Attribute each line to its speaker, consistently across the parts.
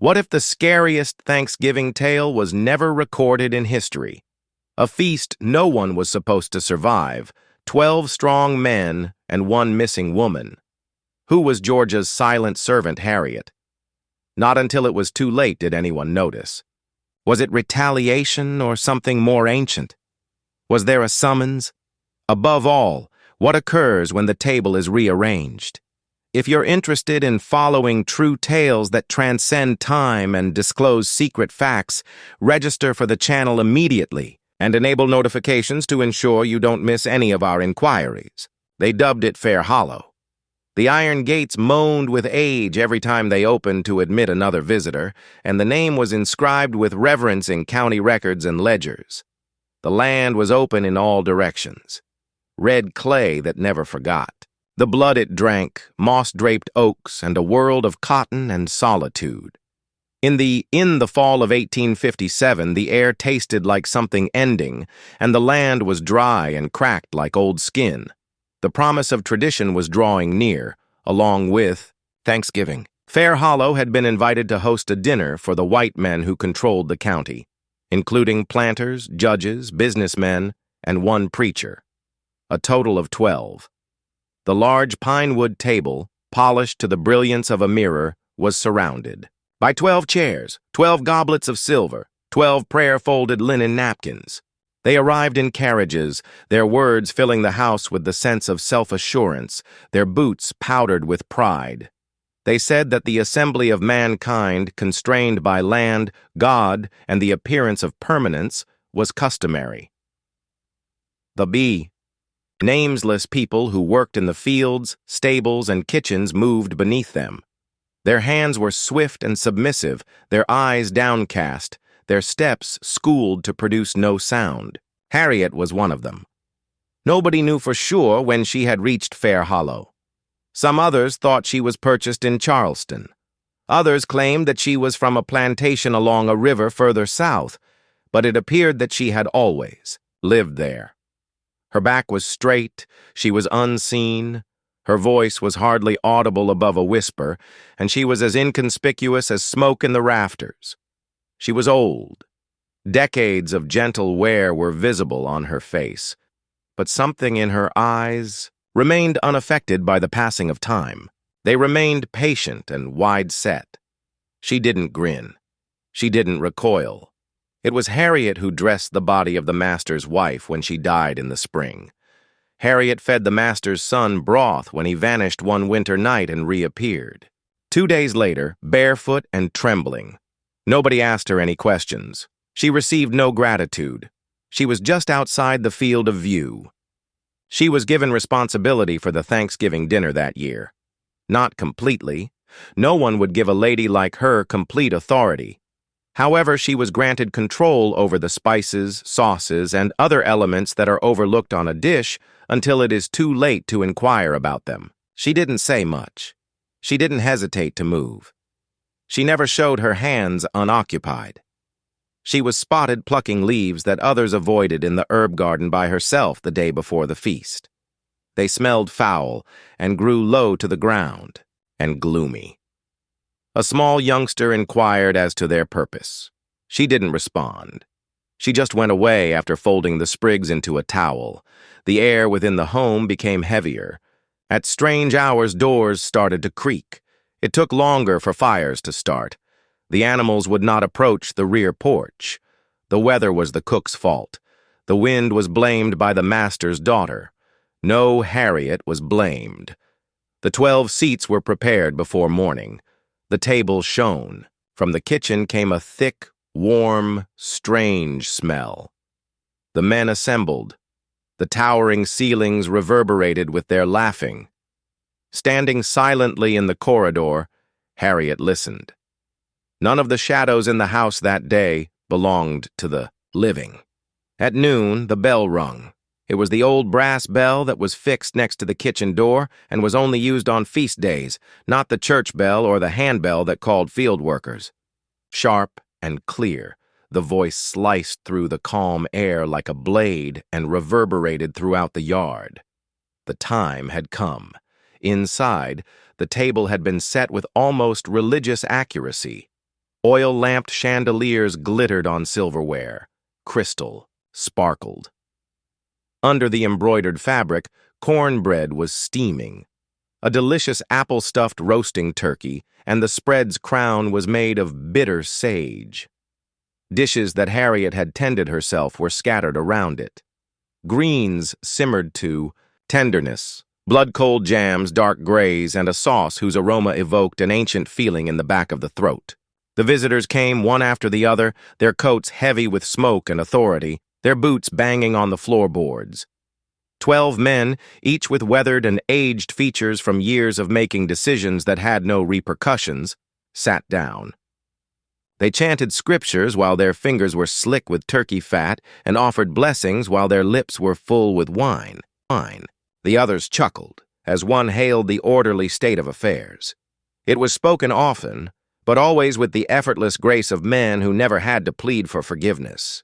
Speaker 1: What if the scariest Thanksgiving tale was never recorded in history? A feast no one was supposed to survive, 12 strong men and one missing woman. Who was Georgia's silent servant, Harriet? Not until it was too late did anyone notice. Was it retaliation or something more ancient? Was there a summons? Above all, what occurs when the table is rearranged? If you're interested in following true tales that transcend time and disclose secret facts, register for the channel immediately and enable notifications to ensure you don't miss any of our inquiries. They dubbed it Fair Hollow. The iron gates moaned with age every time they opened to admit another visitor, and the name was inscribed with reverence in county records and ledgers. The land was open in all directions. Red clay that never forgot. The blood it drank, moss-draped oaks, and a world of cotton and solitude. In the fall of 1857, the air tasted like something ending, and the land was dry and cracked like old skin. The promise of tradition was drawing near, along with Thanksgiving. Fair Hollow had been invited to host a dinner for the white men who controlled the county, including planters, judges, businessmen, and one preacher. A total of 12. The large pine-wood table, polished to the brilliance of a mirror, was surrounded by 12 chairs, 12 goblets of silver, 12 prayer-folded linen napkins. They arrived in carriages, their words filling the house with the sense of self-assurance, their boots powdered with pride. They said that the assembly of mankind, constrained by land, God, and the appearance of permanence, was customary. The nameless people who worked in the fields, stables, and kitchens moved beneath them. Their hands were swift and submissive, their eyes downcast, their steps schooled to produce no sound. Harriet was one of them. Nobody knew for sure when she had reached Fair Hollow. Some others thought she was purchased in Charleston. Others claimed that she was from a plantation along a river further south, but it appeared that she had always lived there. Her back was straight, she was unseen, her voice was hardly audible above a whisper, and she was as inconspicuous as smoke in the rafters. She was old. Decades of gentle wear were visible on her face, but something in her eyes remained unaffected by the passing of time. They remained patient and wide-set. She didn't grin. She didn't recoil. It was Harriet who dressed the body of the master's wife when she died in the spring. Harriet fed the master's son broth when he vanished one winter night and reappeared. 2 days later, barefoot and trembling. Nobody asked her any questions. She received no gratitude. She was just outside the field of view. She was given responsibility for the Thanksgiving dinner that year. Not completely. No one would give a lady like her complete authority. However, she was granted control over the spices, sauces, and other elements that are overlooked on a dish until it is too late to inquire about them. She didn't say much. She didn't hesitate to move. She never showed her hands unoccupied. She was spotted plucking leaves that others avoided in the herb garden by herself the day before the feast. They smelled foul and grew low to the ground and gloomy. A small youngster inquired as to their purpose. She didn't respond. She just went away after folding the sprigs into a towel. The air within the home became heavier. At strange hours, doors started to creak. It took longer for fires to start. The animals would not approach the rear porch. The weather was the cook's fault. The wind was blamed by the master's daughter. No Harriet was blamed. The 12 seats were prepared before morning. The table shone. From the kitchen came a thick, warm, strange smell. The men assembled. The towering ceilings reverberated with their laughing. Standing silently in the corridor, Harriet listened. None of the shadows in the house that day belonged to the living. At noon, the bell rung. It was the old brass bell that was fixed next to the kitchen door and was only used on feast days, not the church bell or the handbell that called field workers. Sharp and clear, the voice sliced through the calm air like a blade and reverberated throughout the yard. The time had come. Inside, the table had been set with almost religious accuracy. Oil-lamped chandeliers glittered on silverware. Crystal sparkled. Under the embroidered fabric, cornbread was steaming. A delicious apple-stuffed roasting turkey, and the spread's crown was made of bitter sage. Dishes that Harriet had tended herself were scattered around it. Greens simmered to tenderness, blood-cold jams, dark grays, and a sauce whose aroma evoked an ancient feeling in the back of the throat. The visitors came one after the other, their coats heavy with smoke and authority, their boots banging on the floorboards. 12 men, each with weathered and aged features from years of making decisions that had no repercussions, sat down. They chanted scriptures while their fingers were slick with turkey fat and offered blessings while their lips were full with wine. The others chuckled as one hailed the orderly state of affairs. It was spoken often, but always with the effortless grace of men who never had to plead for forgiveness.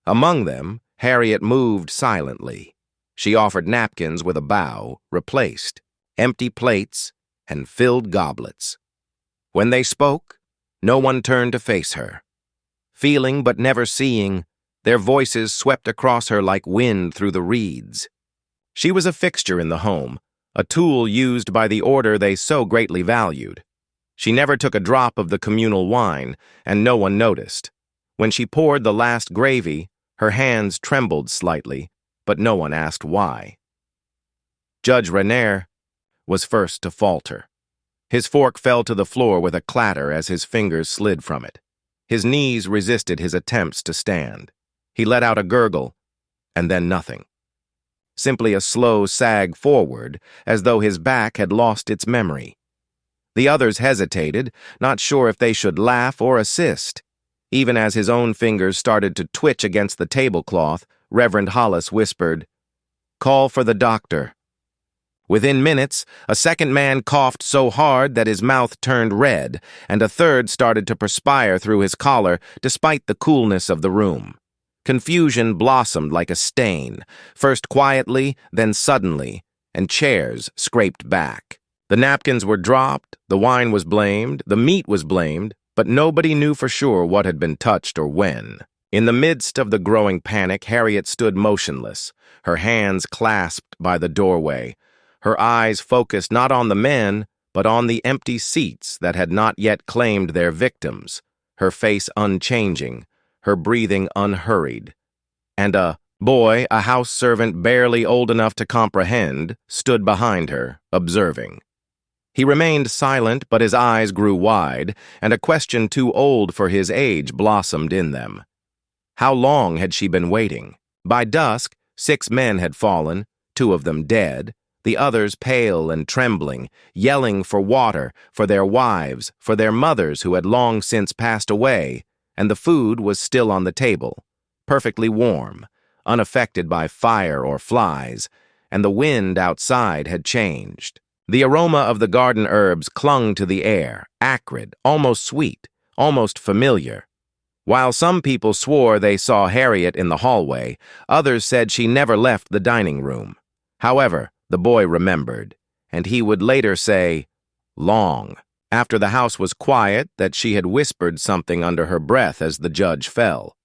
Speaker 1: Among them, Harriet moved silently. She offered napkins with a bow, replaced empty plates and filled goblets. When they spoke, no one turned to face her. Feeling but never seeing, their voices swept across her like wind through the reeds. She was a fixture in the home, a tool used by the order they so greatly valued. She never took a drop of the communal wine, and no one noticed. When she poured the last gravy, her hands trembled slightly, but no one asked why. Judge Rainier was first to falter. His fork fell to the floor with a clatter as his fingers slid from it. His knees resisted his attempts to stand. He let out a gurgle, and then nothing. Simply a slow sag forward, as though his back had lost its memory. The others hesitated, not sure if they should laugh or assist. Even as his own fingers started to twitch against the tablecloth, Reverend Hollis whispered, "Call for the doctor." Within minutes, a second man coughed so hard that his mouth turned red, and a third started to perspire through his collar despite the coolness of the room. Confusion blossomed like a stain, first quietly, then suddenly, and chairs scraped back. The napkins were dropped, the wine was blamed, the meat was blamed, but nobody knew for sure what had been touched or when. In the midst of the growing panic, Harriet stood motionless, her hands clasped by the doorway, her eyes focused not on the men, but on the empty seats that had not yet claimed their victims, her face unchanging, her breathing unhurried. And a boy, a house servant barely old enough to comprehend, stood behind her, observing. He remained silent, but his eyes grew wide, and a question too old for his age blossomed in them. How long had she been waiting? By dusk, 6 men had fallen, 2 of them dead, the others pale and trembling, yelling for water, for their wives, for their mothers who had long since passed away, and the food was still on the table, perfectly warm, unaffected by fire or flies, and the wind outside had changed. The aroma of the garden herbs clung to the air, acrid, almost sweet, almost familiar. While some people swore they saw Harriet in the hallway, others said she never left the dining room. However, the boy remembered, and he would later say, long, after the house was quiet, that she had whispered something under her breath as the judge fell.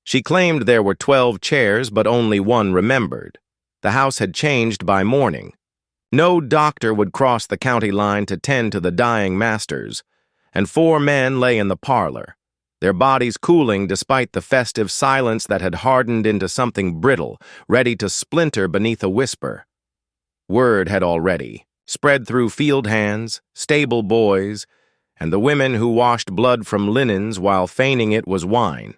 Speaker 1: She claimed there were 12 chairs, but only one remembered. The house had changed by morning. No doctor would cross the county line to tend to the dying masters, and 4 men lay in the parlor, their bodies cooling despite the festive silence that had hardened into something brittle, ready to splinter beneath a whisper. Word had already spread through field hands, stable boys, and the women who washed blood from linens while feigning it was wine.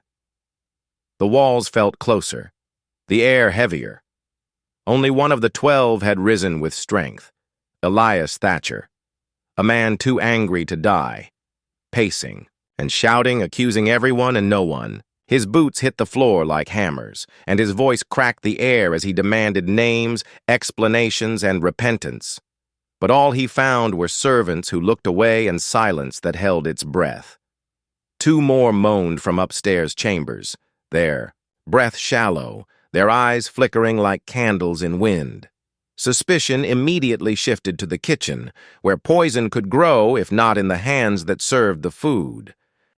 Speaker 1: The walls felt closer, the air heavier. Only one of the 12 had risen with strength, Elias Thatcher, a man too angry to die, pacing and shouting, accusing everyone and no one. His boots hit the floor like hammers, and his voice cracked the air as he demanded names, explanations, and repentance. But all he found were servants who looked away and silence that held its breath. 2 more moaned from upstairs chambers, their breath shallow, their eyes flickering like candles in wind. Suspicion immediately shifted to the kitchen, where poison could grow if not in the hands that served the food.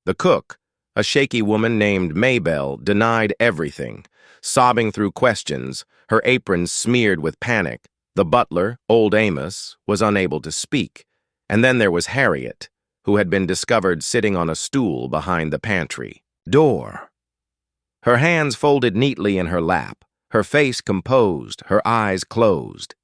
Speaker 1: The cook, a shaky woman named Maybelle, denied everything, sobbing through questions, her apron smeared with panic. The butler, old Amos, was unable to speak. And then there was Harriet, who had been discovered sitting on a stool behind the pantry door. Her hands folded neatly in her lap, her face composed, her eyes closed.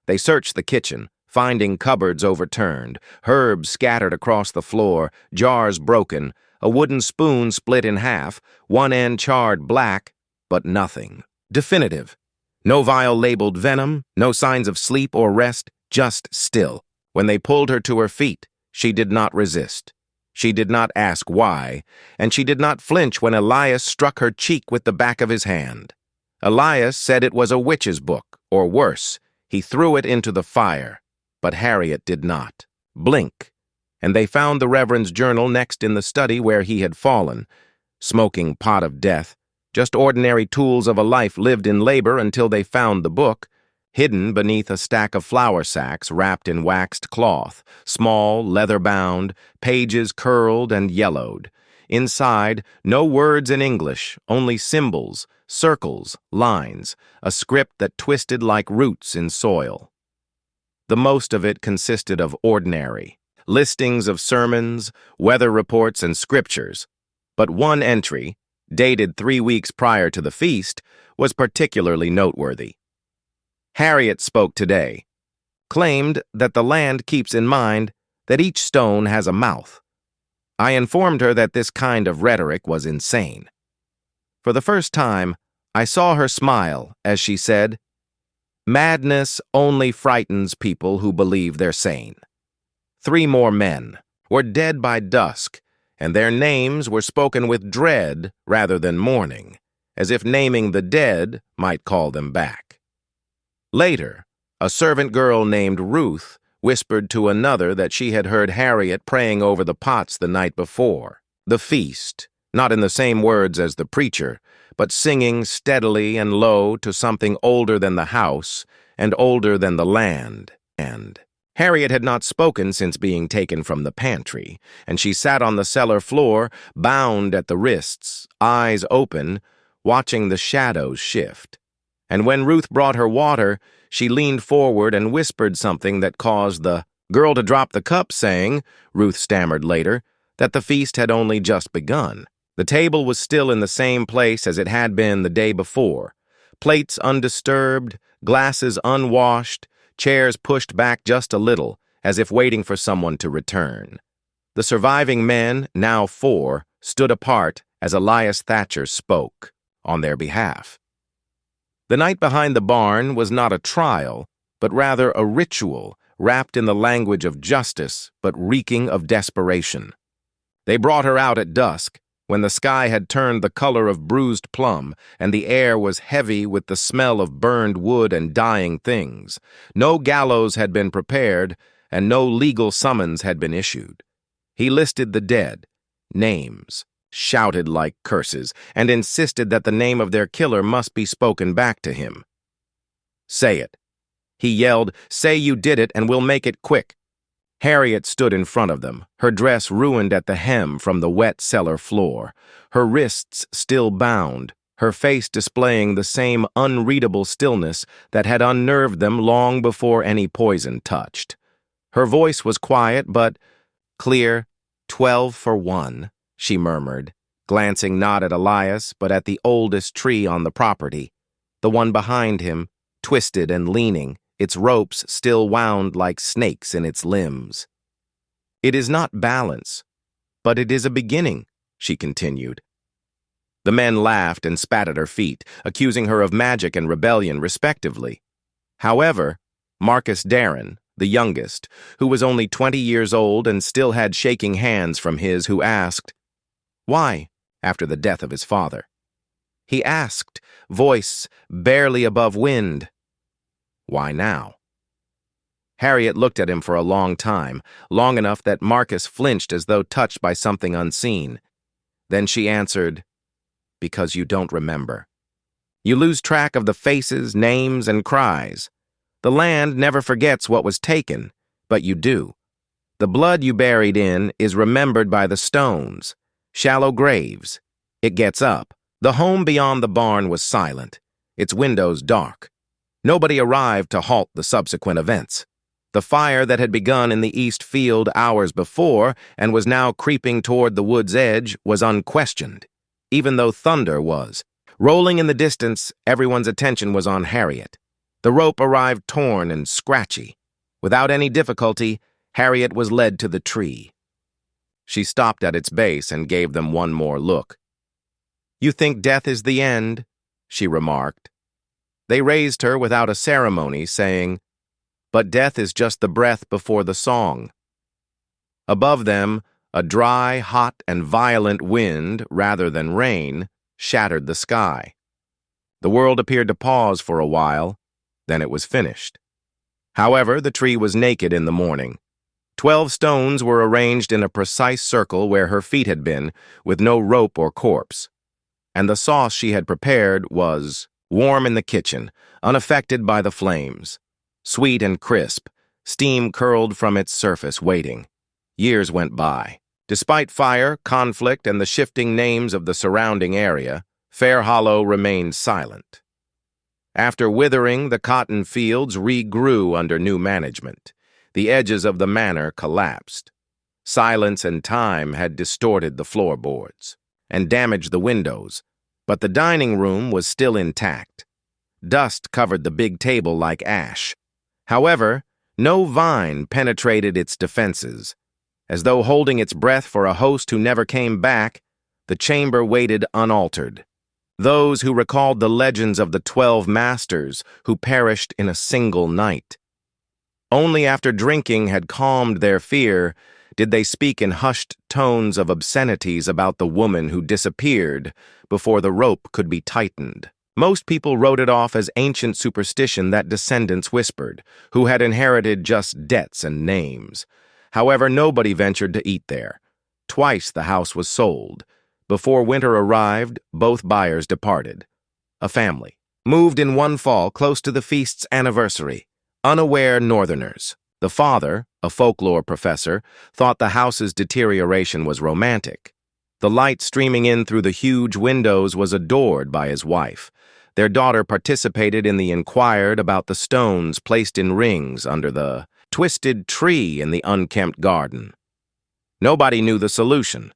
Speaker 1: They searched the kitchen, finding cupboards overturned, herbs scattered across the floor, jars broken, a wooden spoon split in half, one end charred black, but nothing definitive. No vial labeled venom, no signs of sleep or rest, just still. When they pulled her to her feet, she did not resist. She did not ask why, and she did not flinch when Elias struck her cheek with the back of his hand. Elias said it was a witch's book, or worse, he threw it into the fire, but Harriet did not blink, and they found the Reverend's journal next in the study where he had fallen. Smoking pot of death, just ordinary tools of a life lived in labor until they found the book, hidden beneath a stack of flour sacks wrapped in waxed cloth, small, leather-bound, pages curled and yellowed. Inside, no words in English, only symbols, circles, lines, a script that twisted like roots in soil. The most of it consisted of ordinary listings of sermons, weather reports, and scriptures, but one entry, dated 3 weeks prior to the feast, was particularly noteworthy. Harriet spoke today, claimed that the land keeps in mind that each stone has a mouth. I informed her that this kind of rhetoric was insane. For the first time, I saw her smile as she said, "Madness only frightens people who believe they're sane." 3 more men were dead by dusk, and their names were spoken with dread rather than mourning, as if naming the dead might call them back. Later, a servant girl named Ruth whispered to another that she had heard Harriet praying over the pots the night before. The feast, not in the same words as the preacher, but singing steadily and low to something older than the house and older than the land. And Harriet had not spoken since being taken from the pantry, and she sat on the cellar floor, bound at the wrists, eyes open, watching the shadows shift. And when Ruth brought her water, she leaned forward and whispered something that caused the girl to drop the cup, saying, Ruth stammered later, that the feast had only just begun. The table was still in the same place as it had been the day before, plates undisturbed, glasses unwashed, chairs pushed back just a little, as if waiting for someone to return. The surviving men, now 4, stood apart as Elias Thatcher spoke on their behalf. The night behind the barn was not a trial, but rather a ritual wrapped in the language of justice, but reeking of desperation. They brought her out at dusk, when the sky had turned the color of bruised plum and the air was heavy with the smell of burned wood and dying things. No gallows had been prepared, and no legal summons had been issued. He listed the dead, names, shouted like curses, and insisted that the name of their killer must be spoken back to him. "Say it." He yelled, "Say you did it, and we'll make it quick." Harriet stood in front of them, her dress ruined at the hem from the wet cellar floor, her wrists still bound, her face displaying the same unreadable stillness that had unnerved them long before any poison touched. Her voice was quiet but clear. 12 for 1, she murmured, glancing not at Elias but at the oldest tree on the property, the one behind him, twisted and leaning, its ropes still wound like snakes in its limbs. "It is not balance, but it is a beginning," she continued. The men laughed and spat at her feet, accusing her of magic and rebellion respectively. However, Marcus Darren, the youngest, who was only 20 years old and still had shaking hands from his who asked, "Why?" after the death of his father. He asked, voice barely above wind, "Why now?" Harriet looked at him for a long time, long enough that Marcus flinched as though touched by something unseen. Then she answered, "Because you don't remember. You lose track of the faces, names, and cries. The land never forgets what was taken, but you do. The blood you buried in is remembered by the stones." Shallow graves. It gets up. The home beyond the barn was silent, its windows dark. Nobody arrived to halt the subsequent events. The fire that had begun in the east field hours before and was now creeping toward the wood's edge was unquestioned, even though thunder was. Rolling in the distance, everyone's attention was on Harriet. The rope arrived torn and scratchy. Without any difficulty, Harriet was led to the tree. She stopped at its base and gave them one more look. "You think death is the end?" she remarked. They raised her without a ceremony, saying, "But death is just the breath before the song." Above them, a dry, hot, and violent wind, rather than rain, shattered the sky. The world appeared to pause for a while, then it was finished. However, the tree was naked in the morning. 12 stones were arranged in a precise circle where her feet had been, with no rope or corpse. And the sauce she had prepared was warm in the kitchen, unaffected by the flames. Sweet and crisp, steam curled from its surface, waiting. Years went by. Despite fire, conflict, and the shifting names of the surrounding area, Fair Hollow remained silent. After withering, the cotton fields regrew under new management. The edges of the manor collapsed. Silence and time had distorted the floorboards and damaged the windows, but the dining room was still intact. Dust covered the big table like ash. However, no vine penetrated its defenses. As though holding its breath for a host who never came back, the chamber waited unaltered. Those who recalled the legends of the 12 masters who perished in a single night. Only after drinking had calmed their fear did they speak in hushed tones of obscenities about the woman who disappeared before the rope could be tightened. Most people wrote it off as ancient superstition that descendants whispered, who had inherited just debts and names. However, nobody ventured to eat there. Twice the house was sold. Before winter arrived, both buyers departed. A family moved in one fall close to the feast's anniversary. Unaware northerners. The father, a folklore professor, thought the house's deterioration was romantic. The light streaming in through the huge windows was adored by his wife. Their daughter participated in the inquired about the stones placed in rings under the twisted tree in the unkempt garden. Nobody knew the solution.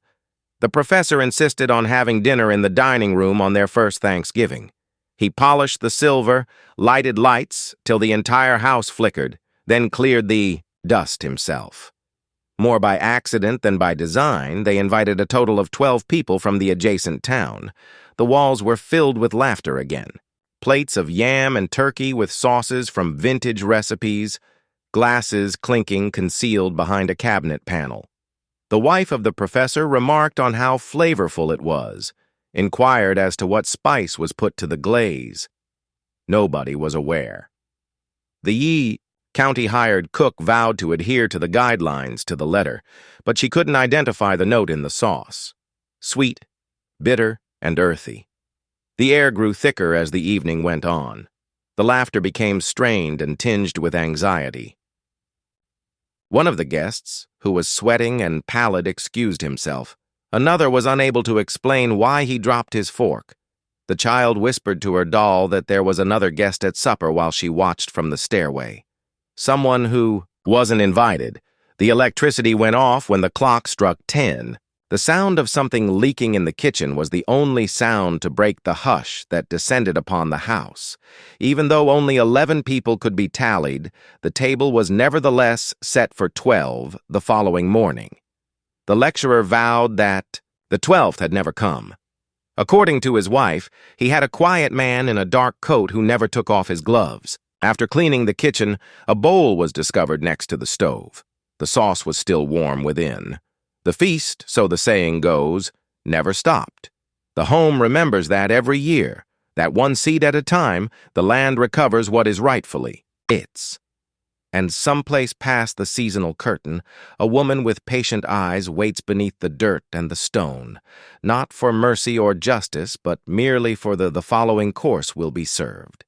Speaker 1: The professor insisted on having dinner in the dining room on their first Thanksgiving. He polished the silver, lighted lights till the entire house flickered, then cleared the dust himself. More by accident than by design, they invited a total of 12 people from the adjacent town. The walls were filled with laughter again. Plates of yam and turkey with sauces from vintage recipes, glasses clinking concealed behind a cabinet panel. The wife of the professor remarked on how flavorful it was, inquired as to what spice was put to the glaze. Nobody was aware. The county-hired cook vowed to adhere to the guidelines to the letter, but she couldn't identify the note in the sauce. Sweet, bitter, and earthy. The air grew thicker as the evening went on. The laughter became strained and tinged with anxiety. One of the guests, who was sweating and pallid, excused himself. Another was unable to explain why he dropped his fork. The child whispered to her doll that there was another guest at supper while she watched from the stairway. Someone who wasn't invited. The electricity went off when the clock struck 10. The sound of something leaking in the kitchen was the only sound to break the hush that descended upon the house. Even though only 11 people could be tallied, the table was nevertheless set for 12 the following morning. The lecturer vowed that the 12th had never come. According to his wife, he had a quiet man in a dark coat who never took off his gloves. After cleaning the kitchen, a bowl was discovered next to the stove. The sauce was still warm within. The feast, so the saying goes, never stopped. The home remembers that every year, that one seed at a time, the land recovers what is rightfully its. And someplace past the seasonal curtain, a woman with patient eyes waits beneath the dirt and the stone, not for mercy or justice, but merely for the following course will be served.